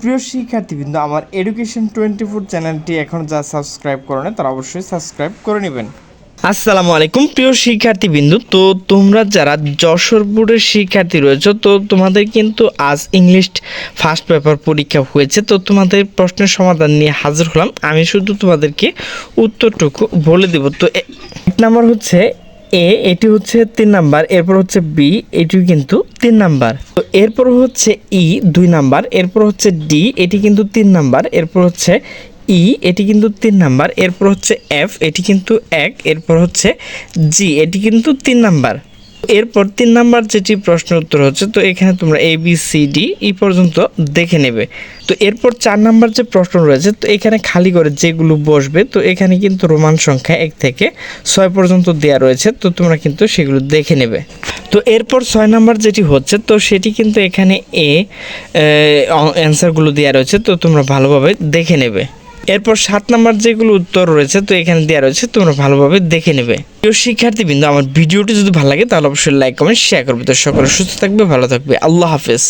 প্রিয় শিক্ষার্থীবৃন্দ, আমার এডুকেশন 24 চ্যানেলটি এখন যা সাবস্ক্রাইব করে না তারা অবশ্যই সাবস্ক্রাইব করে নেবেন। আসসালামু আলাইকুম প্রিয় শিক্ষার্থীবৃন্দ, তো তোমরা যারা যশোর বোর্ডের শিক্ষার্থী রয়েছে, তো তোমাদের কিন্তু আজ ইংলিশ ফার্স্ট পেপার পরীক্ষা হয়েছে। তো তোমাদের প্রশ্নের সমাধান নিয়ে হাজির হলাম। আমি শুধু তোমাদেরকে উত্তরটুকু বলে দেব। তো এক নাম্বার হচ্ছে এ, এটি হচ্ছে 3 নাম্বার। এরপর হচ্ছে বি, এটিও কিন্তু 3 নাম্বার। তো এরপর হচ্ছে ই 2 নাম্বার। এরপর হচ্ছে ডি, এটি কিন্তু 3 নাম্বার। এরপর হচ্ছে ই, এটি কিন্তু 3 নাম্বার। এরপর হচ্ছে এফ, এটি কিন্তু 1। এরপর হচ্ছে জি, এটি কিন্তু 3 নাম্বার। এরপর 3 নাম্বার যেটি প্রশ্নের উত্তর হচ্ছে, তো এখানে তোমরা এ বি সি ডি এই পর্যন্ত দেখে নেবে। তো এরপর 4 নাম্বার যে প্রশ্ন রয়েছে, তো এখানে খালি করে যেগুলো বসবে, তো এখানে কিন্তু রোমান সংখ্যা 1 থেকে 6 পর্যন্ত দেওয়া রয়েছে। তো তোমরা কিন্তু সেগুলো দেখে নেবে। তো এরপর 6 নাম্বার যেটি হচ্ছে, তো সেটি কিন্তু এখানে অ্যান্সারগুলো দেওয়া রয়েছে। তো তোমরা ভালোভাবে দেখে নেবে। এরপর 7 নাম্বার যেগুলো উত্তর রয়েছে, তো এখানে দেওয়া রয়েছে, তোমরা ভালোভাবে দেখে নেবে। প্রিয় শিক্ষার্থীবৃন্দ, আমার ভিডিওটি যদি ভালো লাগে তাহলে অবশ্যই লাইক কমেন্ট শেয়ার করবে। তো সকলে সুস্থ থাকবে, ভালো থাকবে। আল্লাহ হাফেজ।